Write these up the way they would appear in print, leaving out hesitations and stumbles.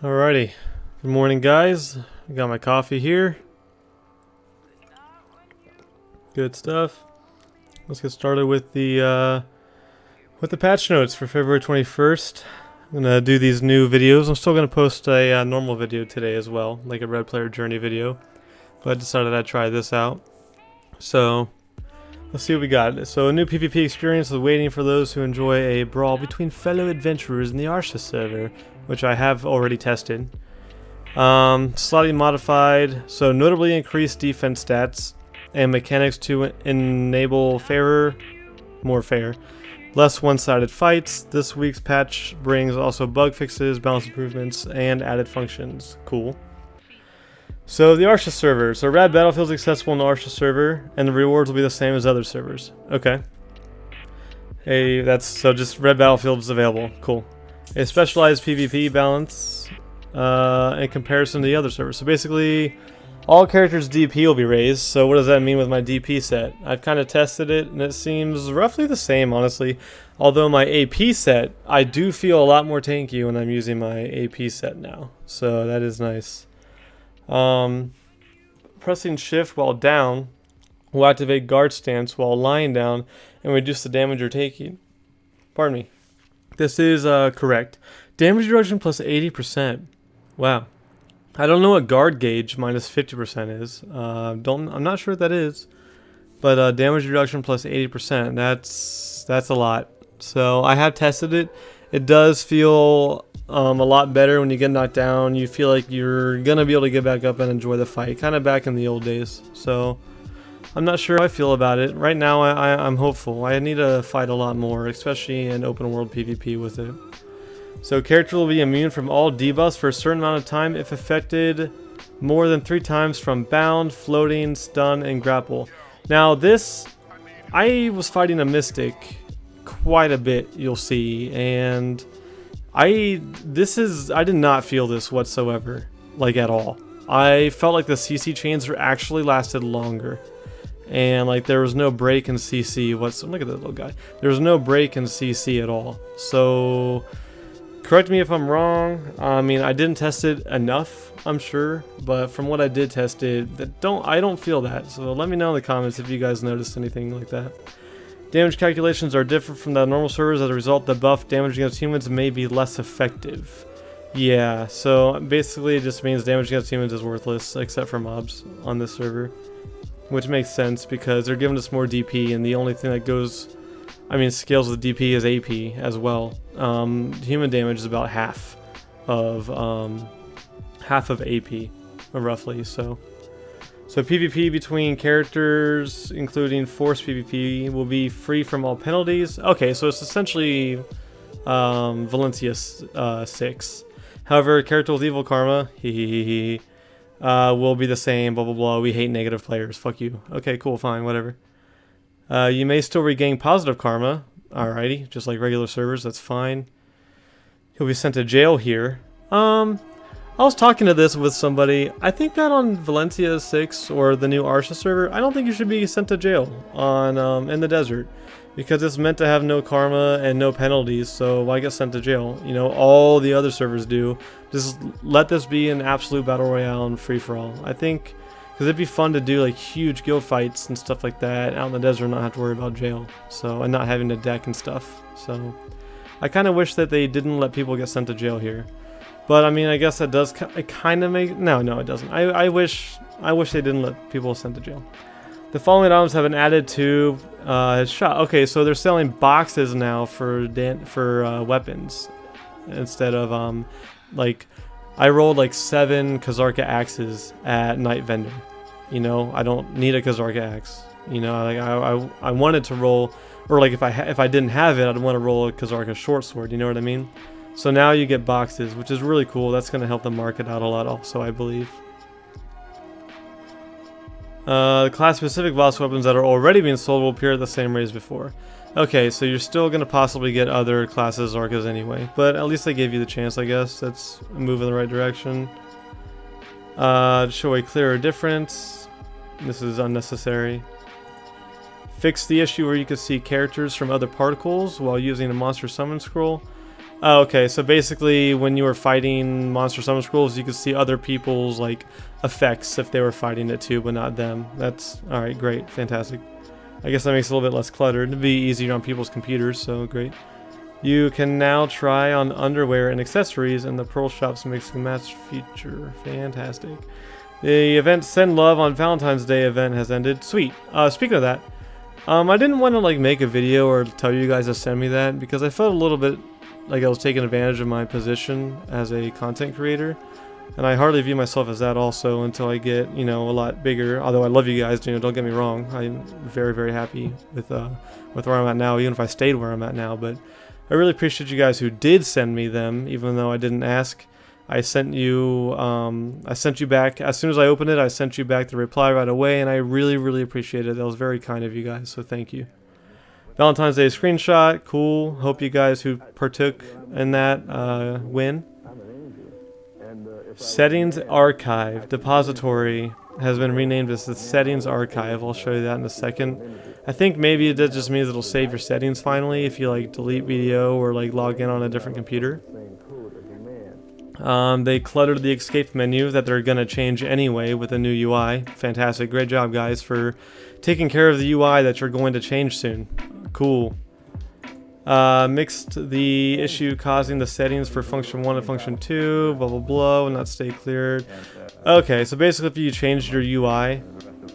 Alrighty, good morning guys. I got my coffee here. Good stuff. Let's get started with the patch notes for February 21st. I'm gonna do these new videos. I'm still gonna post a normal video today as well, like a Red Player Journey video. But I decided I'd try this out. So let's see what we got. So a new PvP experience is waiting for those who enjoy a brawl between fellow adventurers in the Arsha server, which I have already tested. Slightly modified, so notably increased defense stats and mechanics to enable more fair, less one-sided fights. This week's patch brings also bug fixes, balance improvements, and added functions. Cool. So the Arsha server. So rad battlefields accessible on the Arsha server, and the rewards will be the same as other servers. Okay. Hey, that's so just red battlefields available. Cool. A specialized PvP balance in comparison to the other servers. So basically, all characters' DP will be raised. So what does that mean with my DP set? I've kind of tested it, and it seems roughly the same, honestly. Although my AP set, I do feel a lot more tanky when I'm using my AP set now. So that is nice. Pressing shift while down will activate guard stance while lying down and reduce the damage you're taking. Pardon me. This is correct. Damage reduction plus 80%. Wow. I don't know what guard gauge minus 50% is. I'm not sure what that is. But damage reduction plus 80%. That's a lot. So I have tested it. It does feel a lot better when you get knocked down. You feel like you're gonna be able to get back up and enjoy the fight, kind of back in the old days. So I'm not sure how I feel about it. Right now I'm hopeful. I need to fight a lot more, especially in open world PvP with it. So character will be immune from all debuffs for a certain amount of time if affected more than 3 times from bound, floating, stun, and grapple. Now this, I was fighting a mystic quite a bit, you'll see, and I did not feel this whatsoever, like at all. I felt like the CC chains actually lasted longer. And like there was no break in CC. Look at that little guy. There was no break in CC at all. So correct me if I'm wrong. I mean, I didn't test it enough, I'm sure, but from what I did test it, I don't feel that. So let me know in the comments if you guys noticed anything like that. Damage calculations are different from the normal servers. As a result, the buff damage against humans may be less effective. Yeah, so basically it just means damage against humans is worthless except for mobs on this server. Which makes sense because they're giving us more DP, and the only thing that scales with DP is AP as well. Human damage is about half of AP, roughly. So PvP between characters, including forced PvP, will be free from all penalties. Okay, so it's essentially Valencia 6. However, character with evil karma, will be the same, blah blah blah. We hate negative players. Fuck you. Okay, cool, fine, whatever. You may still regain positive karma. Alrighty, just like regular servers, that's fine. He'll be sent to jail here. I was talking to this with somebody. I think that on Valencia 6 or the new Arsha server, I don't think you should be sent to jail on in the desert. Because it's meant to have no karma and no penalties, so why get sent to jail? You know, all the other servers do. Just let this be an absolute battle royale and free-for-all. I think, because it'd be fun to do like huge guild fights and stuff like that out in the desert and not have to worry about jail. So, and not having to deck and stuff. So, I kind of wish that they didn't let people get sent to jail here. But I mean, I guess that does kind of make, no, it doesn't. I wish they didn't let people sent to jail. The following items have been added to his shop. Okay, so they're selling boxes now for weapons instead of like I rolled like 7 Kazarka axes at Night Vendor. You know, I don't need a Kazarka axe. You know, like I wanted to roll, or like if I didn't have it, I'd want to roll a Kazarka short sword. You know what I mean? So now you get boxes, which is really cool. That's going to help the market out a lot, also, I believe. The class-specific boss weapons that are already being sold will appear at the same rate as before. Okay, so you're still going to possibly get other classes Zarkas anyway, but at least they gave you the chance, I guess. That's a move in the right direction. To show a clearer difference. This is unnecessary. Fix the issue where you can see characters from other particles while using a monster summon scroll. Oh, okay, so basically when you were fighting monster summon scrolls, you could see other people's like effects if they were fighting it too, but not them. That's alright, great, fantastic. I guess that makes it a little bit less cluttered. It'd be easier on people's computers, so great. You can now try on underwear and accessories in the Pearl Shop's Mix and Match feature. Fantastic. The event Send Love on Valentine's Day event has ended. Sweet. Speaking of that, I didn't want to like make a video or tell you guys to send me that because I felt a little bit like I was taking advantage of my position as a content creator, and I hardly view myself as that also until I get, you know, a lot bigger. Although I love you guys, you know, don't get me wrong. I'm very, very happy with where I'm at now, even if I stayed where I'm at now. But I really appreciate you guys who did send me them, even though I didn't ask. I sent you back as soon as I opened it. I sent you back the reply right away, and I really, really appreciate it. That was very kind of you guys, so thank you. Valentine's Day screenshot, cool. Hope you guys who partook in that win. Settings Archive Depository has been renamed as the Settings Archive. I'll show you that in a second. I think maybe that just means it'll save your settings finally if you like delete BDO or like log in on a different computer. They cluttered the escape menu that they're gonna change anyway with a new UI. Fantastic, great job guys for taking care of the UI that you're going to change soon. Cool. Mixed the issue causing the settings for function 1 and function 2, blah blah blah, will not stay cleared. Okay, so basically if you changed your UI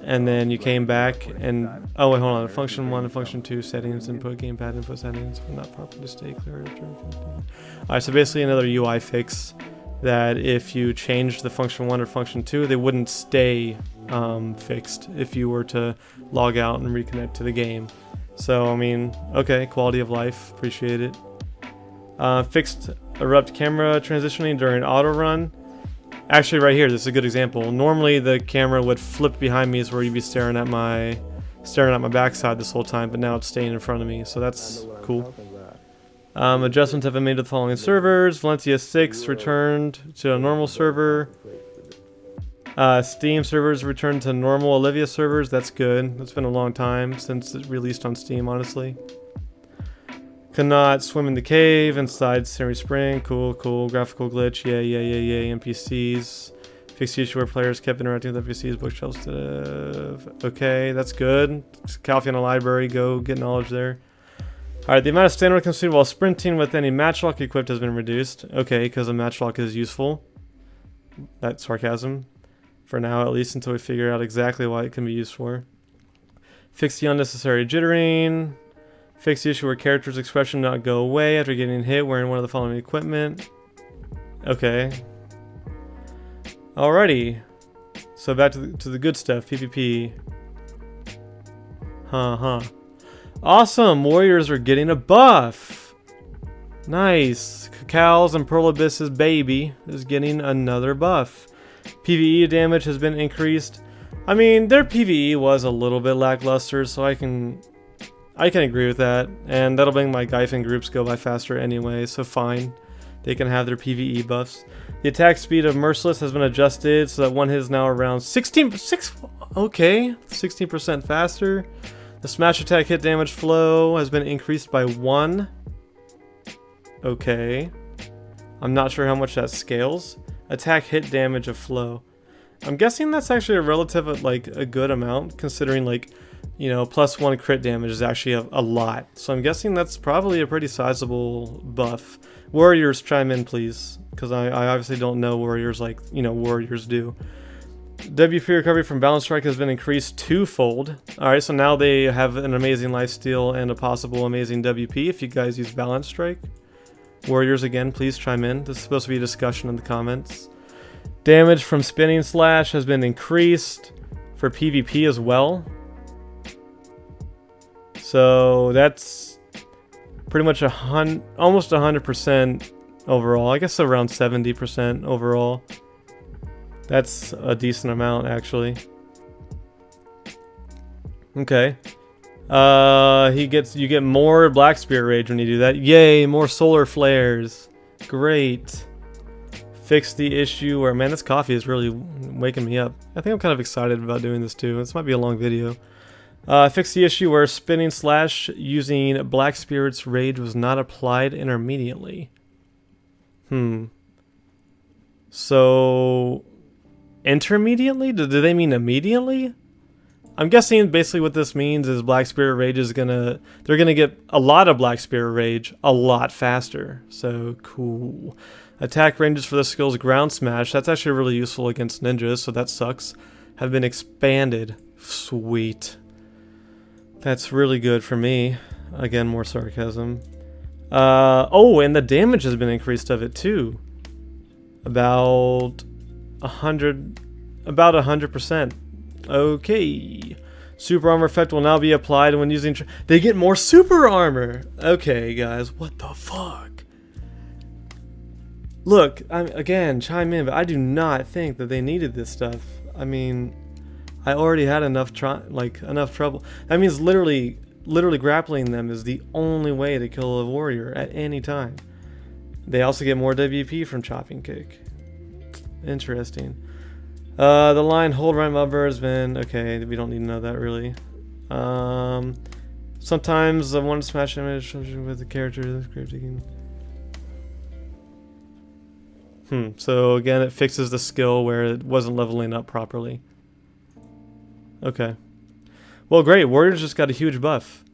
and then you came back and, oh wait, hold on, function 1 and function 2 settings, input gamepad input settings will not properly stay cleared. Alright, so basically another UI fix that if you changed the function 1 or function 2, they wouldn't stay fixed if you were to log out and reconnect to the game. So, I mean, okay, quality of life, appreciate it. Fixed erupt camera transitioning during auto run. Actually, right here, this is a good example. Normally, the camera would flip behind me, is where you'd be staring at my backside this whole time, but now it's staying in front of me, so that's cool. Adjustments have been made to the following servers. Valencia 6 returned to a normal server. Steam servers returned to normal. Olivia servers, that's good. It's been a long time since it released on Steam, honestly. Cannot swim in the cave inside Siri Spring. Cool, cool. Graphical glitch. Yeah. NPCs. Fixed the issue where players kept interacting with NPCs. Bookshelves. Okay, that's good. Calfiana Library. Go get knowledge there. Alright, the amount of stamina consumed while sprinting with any matchlock equipped has been reduced. Okay, because a matchlock is useful. That's sarcasm. For now, at least, until we figure out exactly what it can be used for. Fix the unnecessary jittering. Fix the issue where characters' expression not go away after getting hit wearing one of the following equipment. Okay. Alrighty. So back to the good stuff. PvP. Awesome! Warriors are getting a buff! Nice. Cacao's and Pearl Abyss's baby is getting another buff. PvE damage has been increased. I mean, their PvE was a little bit lackluster, so I can agree with that. And that'll make my Gyfin groups go by faster anyway, so fine. They can have their PvE buffs. The attack speed of Merciless has been adjusted so that one hit is now around 16% faster. The smash attack hit damage flow has been increased by 1. Okay. I'm not sure how much that scales. Attack hit damage of flow. I'm guessing that's actually a relative, like, a good amount, considering, like, you know, +1 crit damage is actually a lot. So I'm guessing that's probably a pretty sizable buff. Warriors, chime in, please, because I obviously don't know warriors like, you know, warriors do. WP recovery from balance strike has been increased 2-fold. Alright, so now they have an amazing lifesteal and a possible amazing WP if you guys use balance strike. Warriors, again, please chime in. This is supposed to be a discussion in the comments. Damage from spinning slash has been increased for PvP as well. So that's pretty much almost 100% overall. I guess around 70% overall. That's a decent amount, actually. Okay. You get more Black Spirit Rage when you do that. Yay, more solar flares. Great. Fix the issue where, man, this coffee is really waking me up. I think I'm kind of excited about doing this too. This might be a long video. Fix the issue where spinning slash using Black Spirit's Rage was not applied intermediately. So intermediately? Do they mean immediately? I'm guessing basically what this means is Black Spirit Rage is they're gonna get a lot of Black Spirit Rage a lot faster. So cool. Attack ranges for the skills Ground Smash. That's actually really useful against ninjas, so that sucks. Have been expanded. Sweet. That's really good for me. Again, more sarcasm. Oh, and the damage has been increased of it too. About 100%. Okay. Super armor effect will now be applied when using... They get more super armor! Okay, guys, what the fuck? Look, again, chime in, but I do not think that they needed this stuff. I mean, I already had enough trouble. That means literally grappling them is the only way to kill a warrior at any time. They also get more WP from chopping kick. Interesting. The line hold right mob has been okay. We don't need to know that really. Sometimes I want to smash image with the character. So again, it fixes the skill where it wasn't leveling up properly. Okay. Well, great. Warriors just got a huge buff,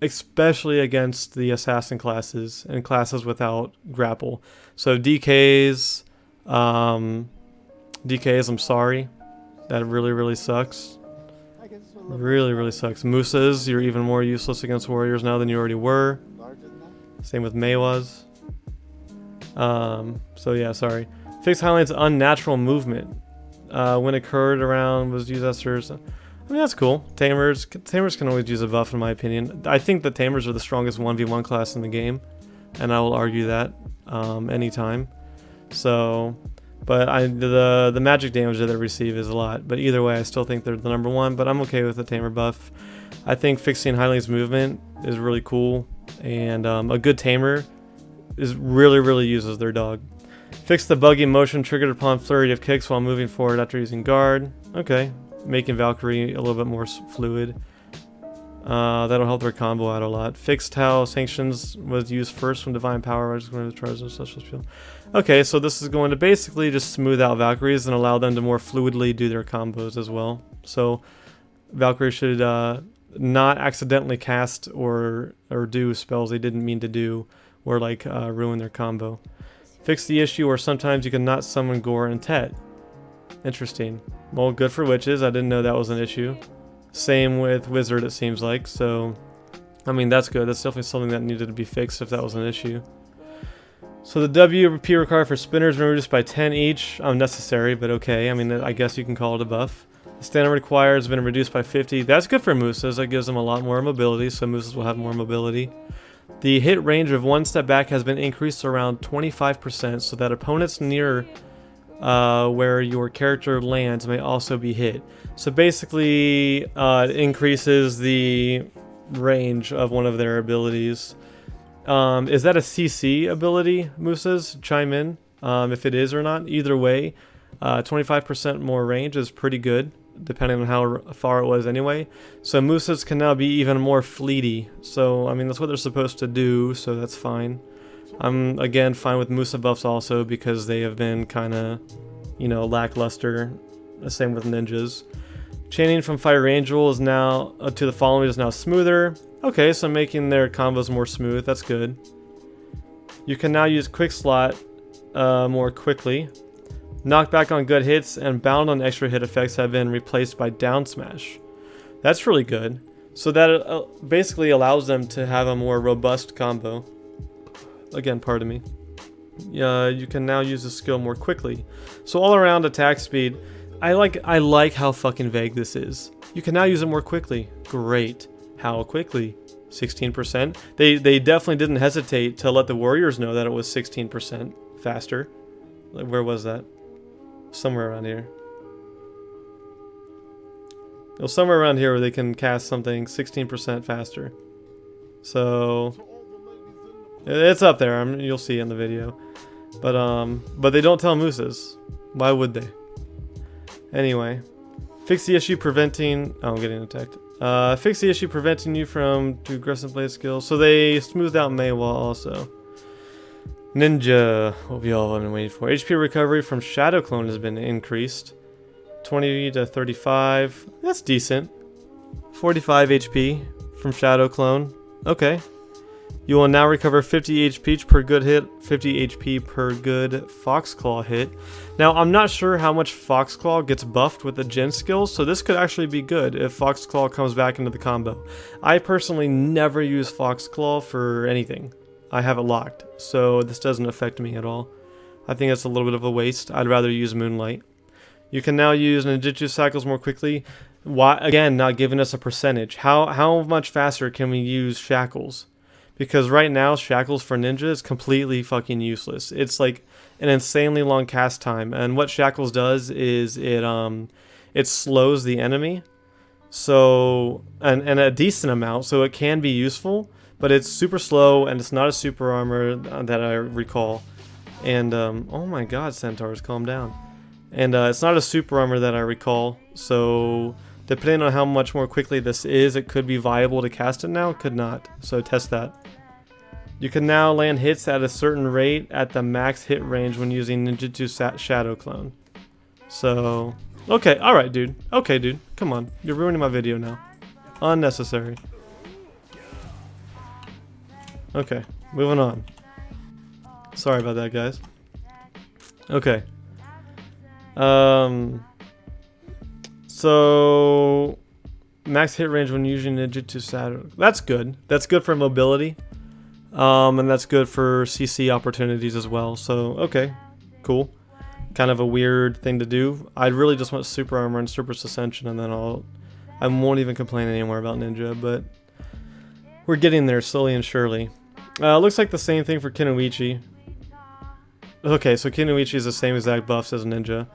especially against the assassin classes and classes without grapple. So DKs, I'm sorry. That really sucks. Really sucks. Musas, you're even more useless against warriors now than you already were. Same with meiers. So yeah, sorry. Fixed highlights unnatural movement. When occurred around was used Esther's. I mean, that's cool. Tamers can always use a buff in my opinion. I think the Tamers are the strongest 1v1 class in the game, and I will argue that anytime. So, but the magic damage that they receive is a lot. But either way, I still think they're the #1. But I'm okay with the Tamer buff. I think fixing Hyling's movement is really cool, and a good Tamer is really uses their dog. Fix the buggy motion triggered upon flurry of kicks while moving forward after using guard. Okay, making Valkyrie a little bit more fluid. That'll help their combo out a lot. Fixed how sanctions was used first when divine power. I just going to try to special skill. Okay, so this is going to basically just smooth out Valkyries and allow them to more fluidly do their combos as well. So Valkyrie should not accidentally cast or do spells they didn't mean to do, or like ruin their combo. Fix the issue where sometimes you cannot summon Gore and Tet. Interesting. Well, good for witches. I didn't know that was an issue. Same with Wizard, it seems like. So, I mean, that's good. That's definitely something that needed to be fixed if that was an issue. So the WP required for spinners were reduced by 10 each. Unnecessary, but okay. I mean, I guess you can call it a buff. The standard required has been reduced by 50. That's good for Moosas. That gives them a lot more mobility, so Moosas will have more mobility. The hit range of one step back has been increased to around 25%, so that opponents near where your character lands may also be hit. So basically, it increases the range of one of their abilities. Is that a CC ability, Moosas? Chime in if it is or not. Either way, 25% more range is pretty good, depending on how far it was anyway. So Moosas can now be even more fleety. So, I mean, that's what they're supposed to do, so that's fine. I'm, again, fine with Musa buffs also because they have been kind of, you know, lackluster. Same with ninjas. Chaining from Fire Angel is now, to the following is now smoother. Okay, so making their combos more smooth, that's good. You can now use Quick Slot more quickly. Knockback on good hits and bound on extra hit effects have been replaced by down smash. That's really good. So that basically allows them to have a more robust combo. Again, pardon me. You can now use the skill more quickly. So all around attack speed, I like how fucking vague this is. You can now use it more quickly. Great. How quickly? 16%. They definitely didn't hesitate to let the warriors know that it was 16% faster. Like, where was that? Somewhere around here. It was somewhere around here where they can cast something 16% faster. So it's up there. You'll see in the video. But they don't tell Moosas. Why would they? Anyway, fix the issue preventing. Oh, I'm getting attacked. Fix the issue preventing you from too aggressive play skills. So they smoothed out Maywa also. Ninja, what we all have been waiting for. HP recovery from Shadow Clone has been increased. 20 to 35. That's decent. 45 HP from Shadow Clone. Okay. You will now recover 50 HP per good hit, 50 HP per good Foxclaw hit. Now, I'm not sure how much Foxclaw gets buffed with the Jin skills, so this could actually be good if Foxclaw comes back into the combo. I personally never use Foxclaw for anything. I have it locked, so this doesn't affect me at all. I think it's a little bit of a waste. I'd rather use Moonlight. You can now use ninjutsu cycles more quickly. Why, again, not giving us a percentage. How much faster can we use shackles? Because right now, shackles for ninja is completely fucking useless. It's like an insanely long cast time, and what shackles does is it slows the enemy, so and a decent amount, so it can be useful, but it's super slow and it's not a super armor that I recall. And oh my god, centaurs, calm down. And it's not a super armor that I recall, so depending on how much more quickly this is, it could be viable to cast it now, could not. So test that. You can now land hits at a certain rate at the max hit range when using ninjutsu Shadow Clone. So, okay, alright dude. Okay dude, come on. You're ruining my video now. Unnecessary. Okay, moving on. Sorry about that, guys. Okay. So max hit range when using ninjutsu Shadow. That's good. That's good for mobility. And that's good for CC opportunities as well. So okay, cool. Kind of a weird thing to do. I really just want super armor and super ascension, and then I won't even complain anymore about ninja. But we're getting there slowly and surely. Looks like the same thing for Kinuichi. Okay, so Kinuichi is the same exact buffs as Ninja.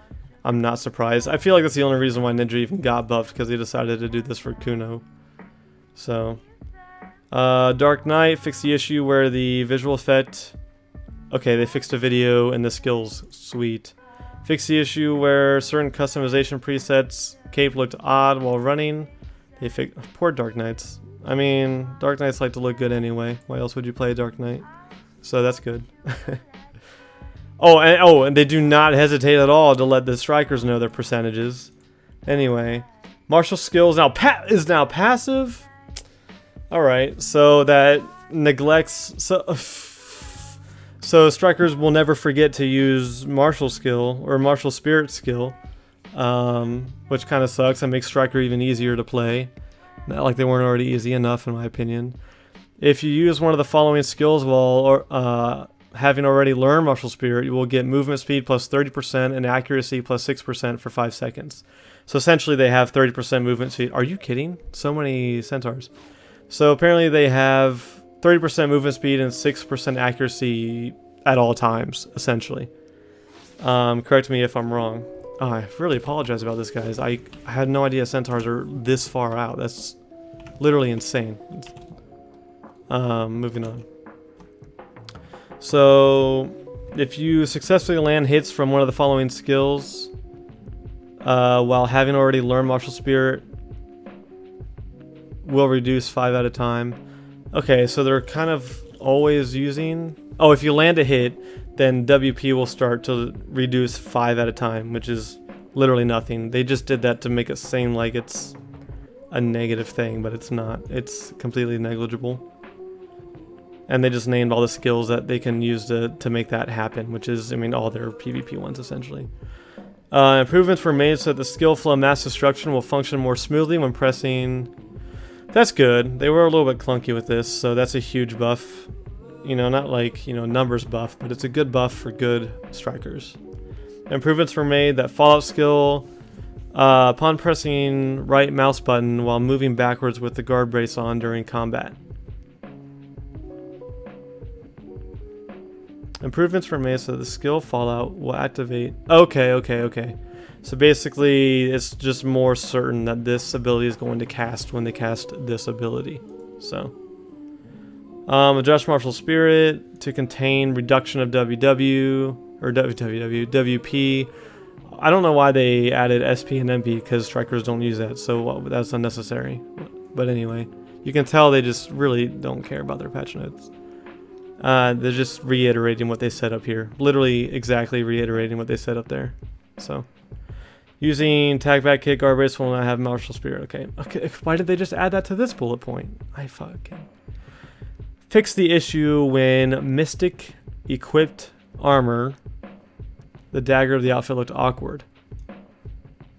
I'm not surprised. I feel like that's the only reason why Ninja even got buffed, because he decided to do this for Kuno. So, Dark Knight fixed the issue where the visual effect... Okay, they fixed a video and the skills. Sweet. Fixed the issue where certain customization presets cape looked odd while running. They fixed... Poor Dark Knights. I mean, Dark Knights like to look good anyway. Why else would you play Dark Knight? So that's good. And they do not hesitate at all to let the strikers know their percentages. Anyway, martial skills now is now passive. All right, so that neglects so strikers will never forget to use martial skill or martial spirit skill, which kind of sucks and makes striker even easier to play. Not like they weren't already easy enough, in my opinion. If you use one of the following skills while having already learned martial spirit, you will get movement speed plus 30% and accuracy plus 6% for 5 seconds. So essentially they have 30% movement speed. Are you kidding? So many centaurs. So apparently they have 30% movement speed and 6% accuracy at all times, essentially. Correct me if I'm wrong. Oh, I really apologize about this, guys. I had no idea centaurs are this far out. That's literally insane. Moving on. So, if you successfully land hits from one of the following skills, while having already learned martial spirit, will reduce 5 at a time. Okay, so they're kind of always using... Oh, if you land a hit, then WP will start to reduce 5 at a time, which is literally nothing. They just did that to make it seem like it's a negative thing, but it's not. It's completely negligible. And they just named all the skills that they can use to make that happen, which is, I mean, all their PvP ones, essentially. Improvements were made so that the skill flow mass destruction will function more smoothly when pressing... That's good. They were a little bit clunky with this, so that's a huge buff. You know, not like, you know, numbers buff, but it's a good buff for good strikers. Improvements were made that Fallout skill, upon pressing right mouse button while moving backwards with the guard brace on during combat. Improvements were made so that the skill Fallout will activate... Okay. So basically, it's just more certain that this ability is going to cast when they cast this ability. So, adjust martial spirit to contain reduction of WP. I don't know why they added SP and MP because strikers don't use that, so that's unnecessary. But anyway, you can tell they just really don't care about their patch notes. They're just reiterating what they said up here. Literally exactly reiterating what they said up there. So, using tag back kick, arbour will not have martial spirit. Okay. Okay. Why did they just add that to this bullet point? I fucking... Fix the issue when Mystic equipped armor. The dagger of the outfit looked awkward.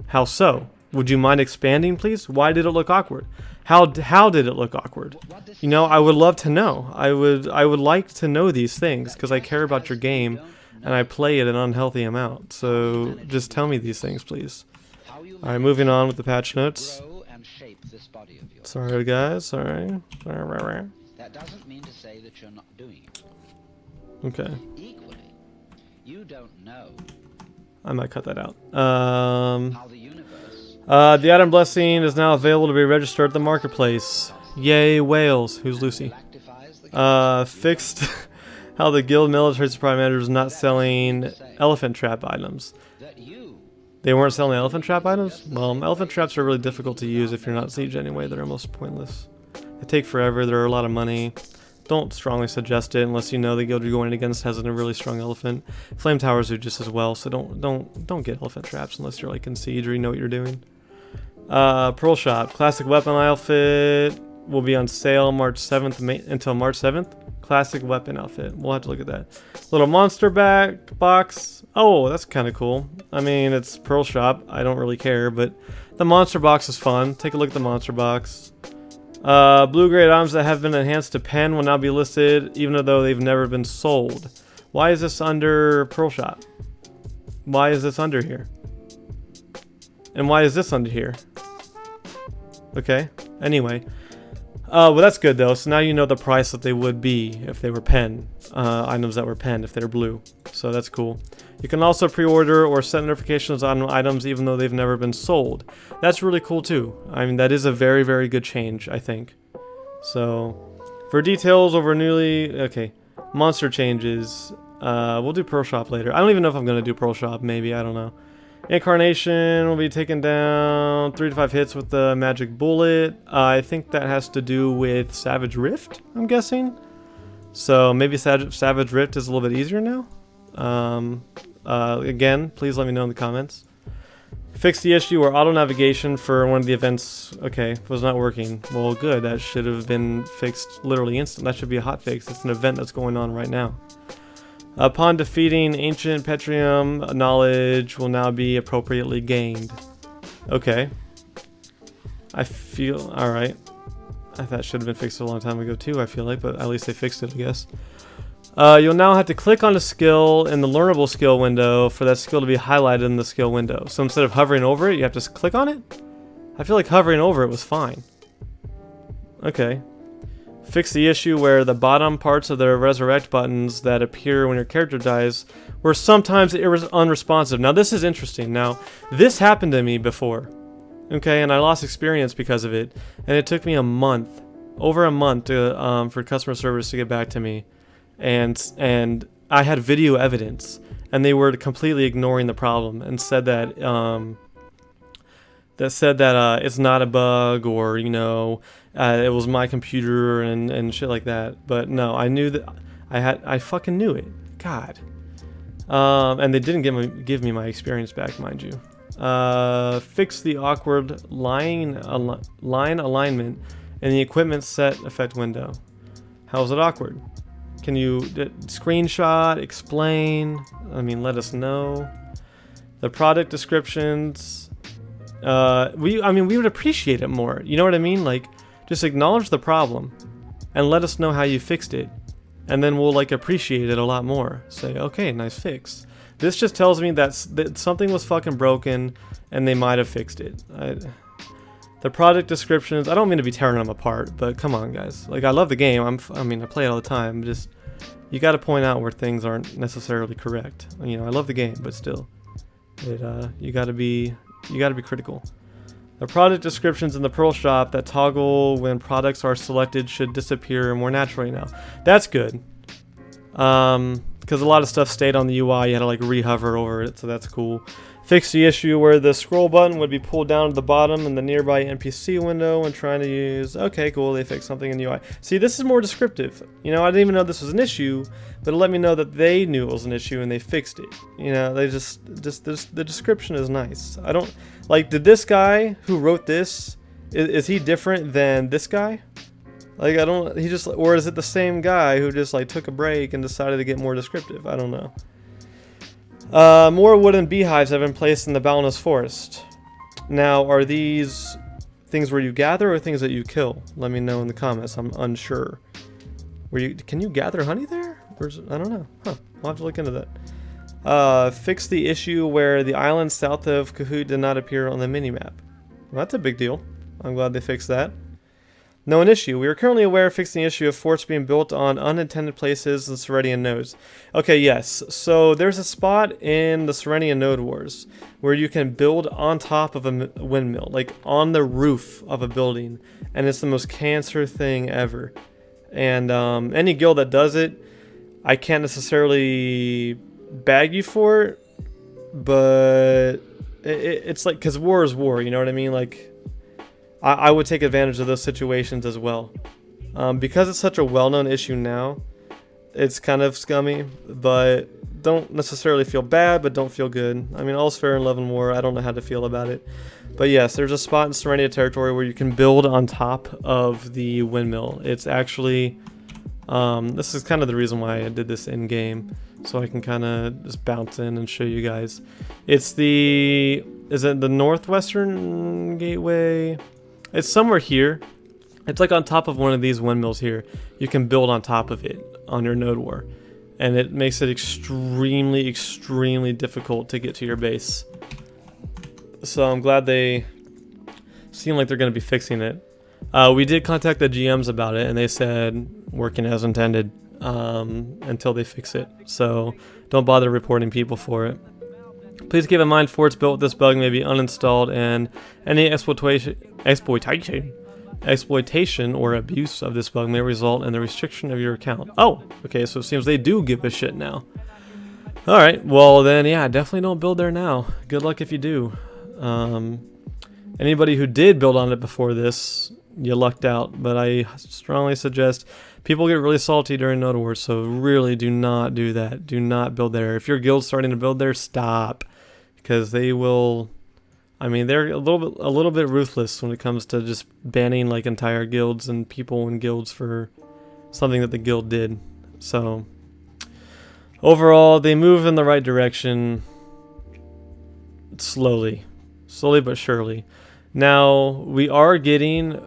How so? Would you mind expanding, please? Why did it look awkward? How did it look awkward? You know, I would love to know. I would like to know these things because I care about your game and I play it an unhealthy amount. So just tell me these things, please. All right, moving on with the patch notes. Sorry, guys. Sorry. That doesn't mean to say that you're not doing it. Okay. Equally, you don't know I might cut that out. how the universe. The Adan blessing is now available to be registered at the marketplace. Yay, whales. Who's Lucy? Fixed how the guild military supply manager was not selling elephant trap items. They weren't selling elephant trap items? Well, elephant traps are really difficult to use if you're not siege anyway. They're almost pointless. They take forever. They're a lot of money. Don't strongly suggest it unless you know the guild you're going against has a really strong elephant. Flame towers are just as well, so don't get elephant traps unless you're like in siege or you know what you're doing. Pearl shop, classic weapon outfit will be on sale March 7th until March 7th. Classic weapon outfit. We'll have to look at that. Little monster back box. Oh, that's kind of cool. I mean, it's Pearl shop. I don't really care, but the monster box is fun. Take a look at the monster box. Blue grade items that have been enhanced to pen will now be listed even though they've never been sold. Why is this under Pearl shop? Why is this under here? And why is this under here? Okay, anyway. Well, that's good though. So now you know the price that they would be if they were pen. Items that were pen if they're blue. So that's cool. You can also pre-order or set notifications on items even though they've never been sold. That's really cool too. I mean, that is a very, very good change, I think. So, for details over newly... Okay, monster changes. We'll do Pearl Shop later. I don't even know if I'm going to do Pearl Shop, maybe. I don't know. Incarnation will be taken down 3 to 5 hits with the magic bullet. I think that has to do with Savage Rift, I'm guessing. So maybe Savage Rift is a little bit easier now. Again, please let me know in the comments. Fix the issue where auto navigation for one of the events, okay, was not working. Well, good. That should have been fixed literally instant. That should be a hot fix. It's an event that's going on right now. Upon defeating ancient Petrium, knowledge will now be appropriately gained. Okay. I feel... Alright. I thought it should have been fixed a long time ago too, I feel like, but at least they fixed it, I guess. You'll now have to click on a skill in the learnable skill window for that skill to be highlighted in the skill window. So instead of hovering over it, you have to click on it? I feel like hovering over it was fine. Okay. Fix the issue where the bottom parts of the resurrect buttons that appear when your character dies were sometimes unresponsive. Now this is interesting. Now, this happened to me before. Okay, and I lost experience because of it. And it took me a month, over a month, to, for customer service to get back to me. And I had video evidence, and they were completely ignoring the problem and said that it's not a bug, or you know, it was my computer and shit like that. But no, I knew that I fucking knew it. God. And they didn't give me my experience back, mind you. Fix the awkward line alignment in the equipment set effect window. How is it awkward? Can you screenshot, explain? I mean, let us know. The product descriptions. I mean, we would appreciate it more. You know what I mean? Like, just acknowledge the problem and let us know how you fixed it. And then we'll like appreciate it a lot more. Say, okay, nice fix. This just tells me that something was fucking broken and they might have fixed it. The product descriptions, I don't mean to be tearing them apart, but come on, guys. Like, I love the game. I mean, I play it all the time. Just, you got to point out where things aren't necessarily correct. You know, I love the game, but still, you got to be critical. The product descriptions in the Pearl Shop that toggle when products are selected should disappear more naturally now. That's good. because a lot of stuff stayed on the UI. You had to like rehover over it, so that's cool. Fix the issue where the scroll button would be pulled down to the bottom in the nearby NPC window when trying to use. Okay, cool. They fixed something in the UI. See, this is more descriptive. You know, I didn't even know this was an issue, but it let me know that they knew it was an issue and they fixed it. You know, they just the description is nice. I don't like. Did this guy who wrote this is he different than this guy? Like, I don't. He just, or is it the same guy who just like took a break and decided to get more descriptive? I don't know. More wooden beehives have been placed in the boundless forest. Now, are these things where you gather or things that you kill? Let me know in the comments. I'm unsure. Can you gather honey there? Or is it, I don't know. Huh. I'll have to look into that. Fix the issue where the island south of Kahoot did not appear on the minimap. Well, that's a big deal. I'm glad they fixed that. Known issue. We are currently aware of fixing the issue of forts being built on unintended places in Serenian nodes. Okay, yes. So there's a spot in the Serenian Node Wars where you can build on top of a windmill, like on the roof of a building, and it's the most cancer thing ever. And any guild that does it, I can't necessarily bag you for it, but it's like, because war is war, you know what I mean? Like, I would take advantage of those situations as well. Because it's such a well-known issue now, it's kind of scummy, but don't necessarily feel bad, but don't feel good. I mean, all's fair in love and war. I don't know how to feel about it. But yes, there's a spot in Serenia territory where you can build on top of the windmill. It's actually, this is kind of the reason why I did this in-game, so I can kind of just bounce in and show you guys. It's the, is it the northwestern gateway? It's somewhere here. It's like on top of one of these windmills here. You can build on top of it on your node war. And it makes it extremely, extremely difficult to get to your base. So I'm glad they seem like they're going to be fixing it. We did contact the GMs about it, and they said working as intended until they fix it. So don't bother reporting people for it. Please keep in mind forts built with this bug may be uninstalled, and any exploitation or abuse of this bug may result in the restriction of your account. Oh, okay, so it seems they do give a shit now. Alright, well then, yeah, definitely don't build there now. Good luck if you do. Anybody who did build on it before this, you lucked out, but I strongly suggest people get really salty during node wars, so really do not do that. Do not build there. If your guild's starting to build there, stop, because they will. I mean, they're a little bit ruthless when it comes to just banning like entire guilds and people in guilds for something that the guild did. So overall, they move in the right direction slowly but surely. Now we are getting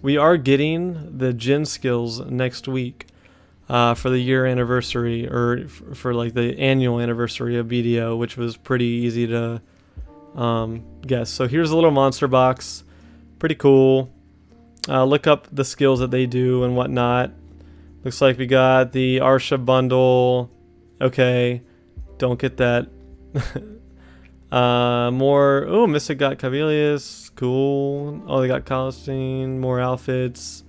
we are getting the Jin skills next week for the year anniversary, or for like the annual anniversary of BDO, which was pretty easy to guess. So here's a little monster box, pretty cool. Look up the skills that they do and whatnot. Looks like we got the Arsha bundle. Okay, don't get that. More. Oh, Mystic got Cavilius. Cool. Oh, they got Colostine. More outfits.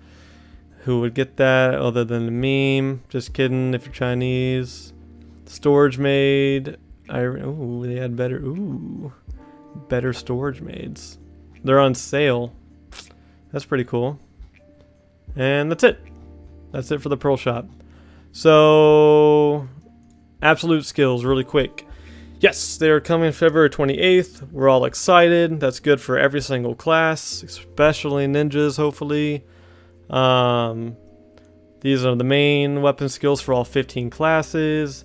Who would get that other than the meme? Just kidding. If you're Chinese. Storage maid. Oh, they had better. Ooh, better storage maids. They're on sale. That's pretty cool. And that's it. That's it for the Pearl Shop. So, absolute skills, really quick. Yes, they are coming February 28th. We're all excited. That's good for every single class, especially ninjas, hopefully. These are the main weapon skills for all 15 classes.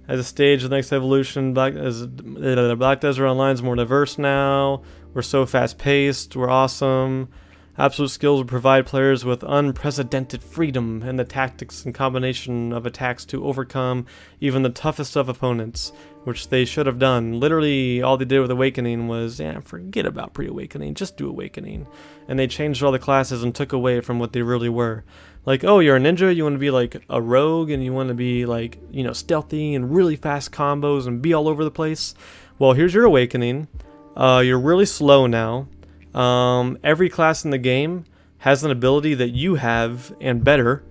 As a stage of the next evolution, Black Desert Online is more diverse now. We're so fast-paced. We're awesome. Absolute skills will provide players with unprecedented freedom in the tactics and combination of attacks to overcome even the toughest of opponents, which they should have done. Literally, all they did with Awakening was, forget about pre-Awakening, just do Awakening. And they changed all the classes and took away from what they really were. Like, oh, you're a ninja, you want to be like a rogue, and you want to be like, you know, stealthy and really fast combos and be all over the place. Well, here's your Awakening. You're really slow now. Every class in the game has an ability that you have and better,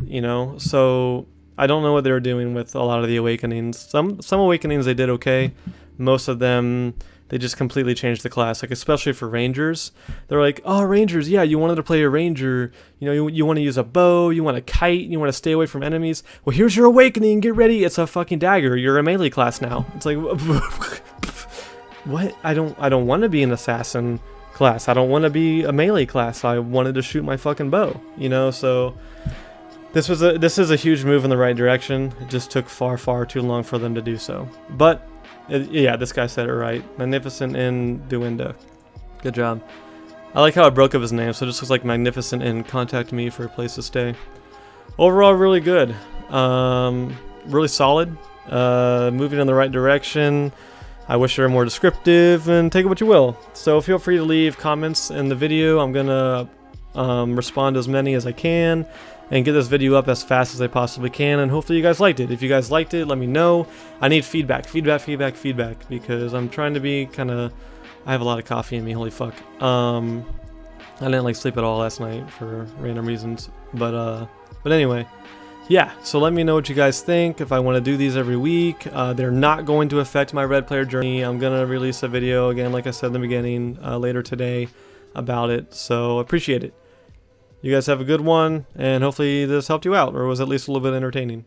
you know, so I don't know what they were doing with a lot of the awakenings. Some awakenings they did okay. Most of them they just completely changed the class. Like especially for rangers, they're like, oh rangers, yeah, you wanted to play a ranger. You know, you want to use a bow, you want to kite, you want to stay away from enemies. Well, here's your awakening. Get ready. It's a fucking dagger. You're a melee class now. It's like, what? I don't want to be an assassin class. I don't want to be a melee class. I wanted to shoot my fucking bow. You know, so. This is a huge move in the right direction. It just took far too long for them to do so. But yeah, this guy said it right. Magnificent in Duinda. Good job. I like how I broke up his name, so it just looks like Magnificent in contact me for a place to stay. Overall, really good. Really solid. Moving in the right direction. I wish they were more descriptive, and take it what you will. So feel free to leave comments in the video. I'm gonna respond to as many as I can and get this video up as fast as I possibly can, and hopefully you guys liked it. If you guys liked it, let me know. I need feedback, because I'm trying to be kind of, I have a lot of coffee in me, holy fuck. I didn't like sleep at all last night for random reasons, but anyway, yeah, so let me know what you guys think, if I want to do these every week. They're not going to affect my red player journey. I'm gonna release a video again, like I said in the beginning, later today about it, so appreciate it. You guys have a good one, and hopefully this helped you out, or was at least a little bit entertaining.